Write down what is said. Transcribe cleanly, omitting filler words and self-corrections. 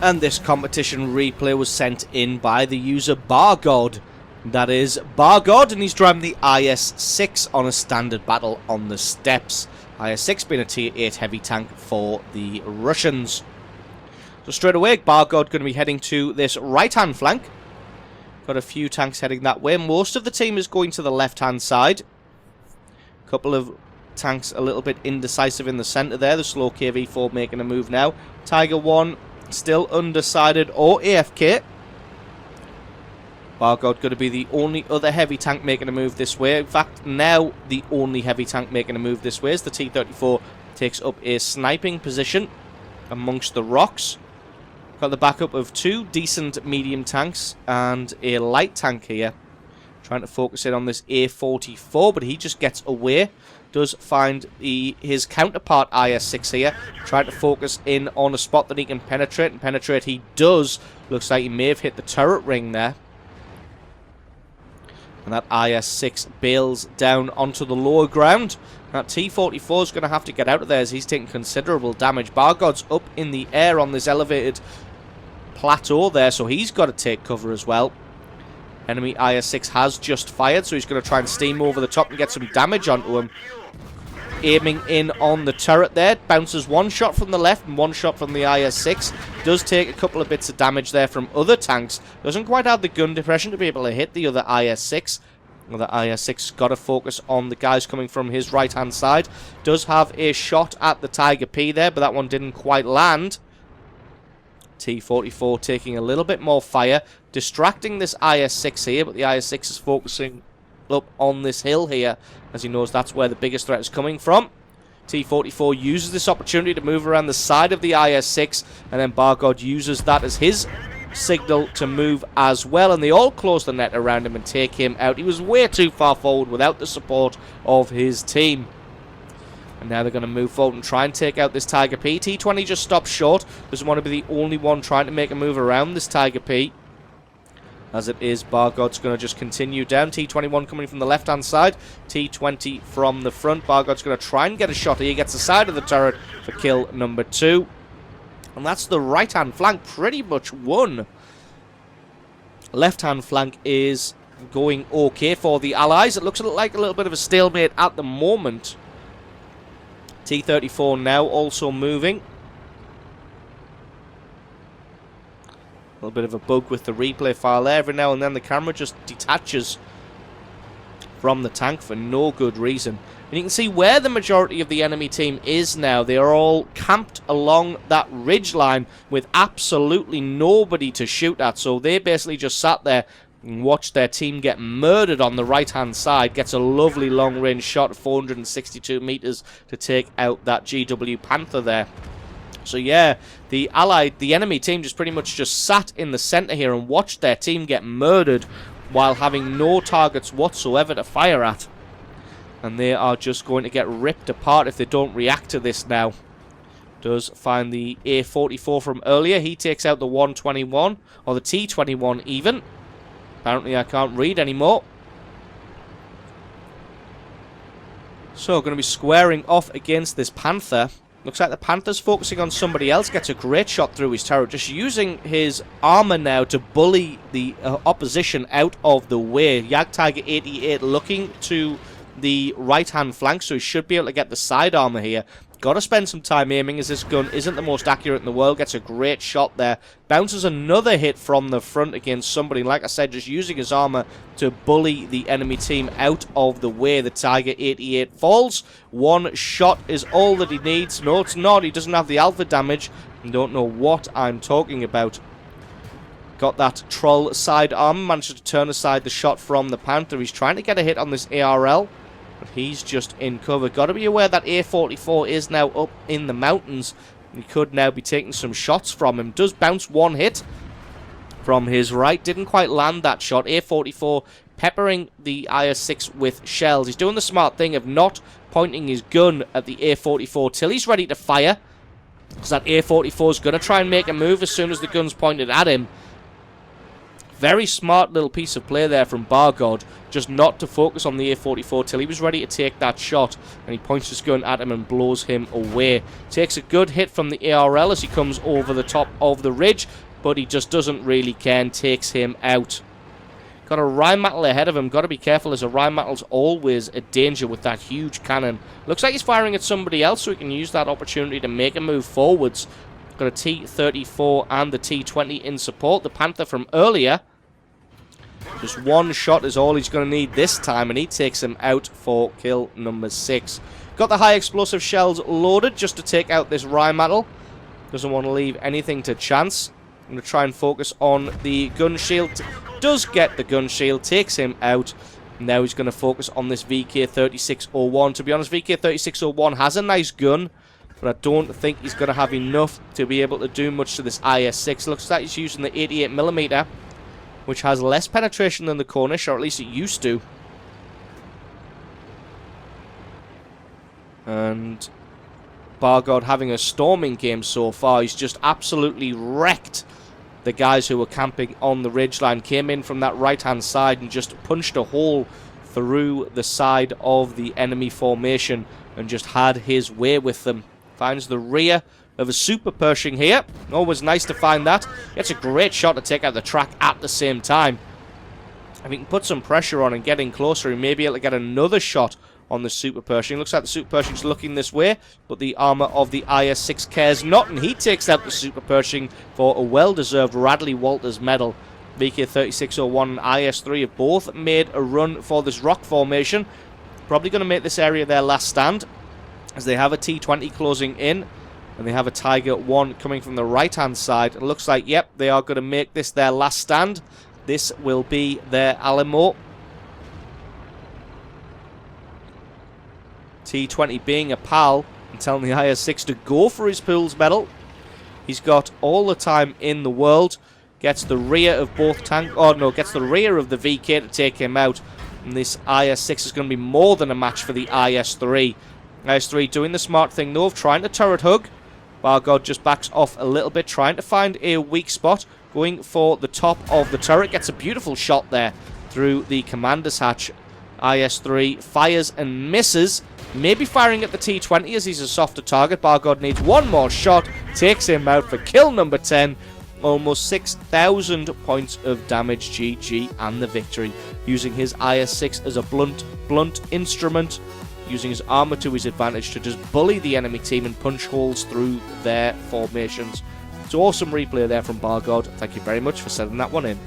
And this competition replay was sent in by the user Bargod. That is Bargod, and he's driving the IS-6 on a standard battle on the steppes. IS-6 being a tier 8 heavy tank for the Russians. So straight away, Bargod going to be heading to this right-hand flank. Got a few tanks heading that way. Most of the team is going to the left-hand side. A couple of tanks a little bit indecisive in the centre there. The slow KV-4 making a move now. Tiger 1 still undecided or AFK. Bargod going to be the only other heavy tank making a move this way. In fact, now the only heavy tank making a move this way as the T-34 takes up a sniping position amongst the rocks. Got the backup of two decent medium tanks and a light tank here. Trying to focus in on this A-44, but he just gets away. Does find his counterpart IS-6 here. Trying to focus in on a spot that he can penetrate, and penetrate he does. Looks like he may have hit the turret ring there. And that IS-6 bails down onto the lower ground. That T-44 is going to have to get out of there as he's taking considerable damage. Bargod's up in the air on this elevated plateau there, so he's got to take cover as well. Enemy IS-6 has just fired, so he's going to try and steam over the top and get some damage onto him. Aiming in on the turret there. Bounces one shot from the left and one shot from the IS-6. Does take a couple of bits of damage there from other tanks. Doesn't quite have the gun depression to be able to hit the other IS-6. The IS-6 got to focus on the guys coming from his right-hand side. Does have a shot at the Tiger P there, but that one didn't quite land. T-44 taking a little bit more fire. Distracting this IS-6 here, but the IS-6 is focusing up on this hill here, as he knows that's where the biggest threat is coming from. T-44 uses this opportunity to move around the side of the IS-6, and then Bargod uses that as his signal to move as well, and they all close the net around him and take him out. He was way too far forward without the support of his team. And now they're going to move forward and try and take out this Tiger P. T-20 just stops short. Doesn't want to be the only one trying to make a move around this Tiger P. As it is, Bargod's going to just continue down. T-21 coming from the left-hand side. T-20 from the front. Bargod's going to try and get a shot here. He gets the side of the turret for kill number 2. And that's the right-hand flank pretty much won. Left-hand flank is going okay for the Allies. It looks like a little bit of a stalemate at the moment. T-34 now also moving. A little bit of a bug with the replay file there. Every now and then the camera just detaches from the tank for no good reason. And you can see where the majority of the enemy team is now. They are all camped along that ridge line with absolutely nobody to shoot at. So they basically just sat there and watched their team get murdered on the right-hand side. Gets a lovely long-range shot of 462 meters to take out that GW Panther there. So yeah, the enemy team just pretty much just sat in the center here and watched their team get murdered while having no targets whatsoever to fire at. And they are just going to get ripped apart if they don't react to this now. Does find the A-44 from earlier. He takes out the 121, or the T-21 even. Apparently I can't read anymore. So going to be squaring off against this Panther. Looks like the Panther's focusing on somebody else. Gets a great shot through his turret. Just using his armor now to bully the opposition out of the way. Jagdtiger 88 looking to the right-hand flank, so he should be able to get the side armor here. Got to spend some time aiming as this gun isn't the most accurate in the world. Gets a great shot there. Bounces another hit from the front against somebody. Like I said, just using his armor to bully the enemy team out of the way. The Tiger 88 falls. One shot is all that he needs. No, it's not. He doesn't have the alpha damage. I don't know what I'm talking about. Got that troll side armor. Managed to turn aside the shot from the Panther. He's trying to get a hit on this ARL. But he's just in cover. Got to be aware that A-44 is now up in the mountains. He could now be taking some shots from him. Does bounce one hit from his right. Didn't quite land that shot. A-44 peppering the IS-6 with shells. He's doing the smart thing of not pointing his gun at the A-44 till he's ready to fire. Because that A-44 is going to try and make a move as soon as the gun's pointed at him. Very smart little piece of play there from Bargod, just not to focus on the A44 till he was ready to take that shot, and he points his gun at him and blows him away. Takes a good hit from the ARL as he comes over the top of the ridge, but he just doesn't really care and takes him out. Got a Rheinmetall ahead of him. Got to be careful, as a Rheinmetall's always a danger with that huge cannon. Looks like he's firing at somebody else, so he can use that opportunity to make a move forwards. Got a T-34 and the T-20 in support. The Panther from earlier. Just one shot is all he's going to need this time, and he takes him out for kill number 6. Got the high explosive shells loaded just to take out this Rheinmetall. Doesn't want to leave anything to chance. I'm going to try and focus on the gun shield. Does get the gun shield, takes him out. Now he's going to focus on this VK3601. To be honest, VK3601 has a nice gun, but I don't think he's going to have enough to be able to do much to this IS-6. Looks like he's using the 88mm, which has less penetration than the Cornish, or at least it used to. And Bargod having a storming game so far. He's just absolutely wrecked the guys who were camping on the ridgeline. Came in from that right-hand side and just punched a hole through the side of the enemy formation and just had his way with them. Finds the rear of a Super Pershing here. Always nice to find that. Gets a great shot to take out the track at the same time. If he can put some pressure on and get in closer, he may be able to get another shot on the Super Pershing. Looks like the Super Pershing's looking this way, but the armor of the IS-6 cares not, and he takes out the Super Pershing for a well-deserved Radley Walters medal. VK3601 and IS-3 have both made a run for this rock formation. Probably going to make this area their last stand, as they have a T-20 closing in, and they have a Tiger 1 coming from the right-hand side. It looks like, yep, they are going to make this their last stand. This will be their Alamo. T-20 being a pal and telling the IS-6 to go for his Pools medal. He's got all the time in the world. Gets the rear of both tank. Oh no, gets the rear of the VK to take him out. And this IS-6 is going to be more than a match for the IS-3. IS-3 doing the smart thing though of trying to turret hug. Bargod just backs off a little bit, trying to find a weak spot. Going for the top of the turret. Gets a beautiful shot there through the commander's hatch. IS-3 fires and misses. Maybe firing at the T-20 as he's a softer target. Bargod needs one more shot. Takes him out for kill number 10. Almost 6,000 points of damage. GG and the victory. Using his IS-6 as a blunt instrument. Using his armor to his advantage to just bully the enemy team and punch holes through their formations. It's an awesome replay there from Bargod. Thank you very much for sending that one in.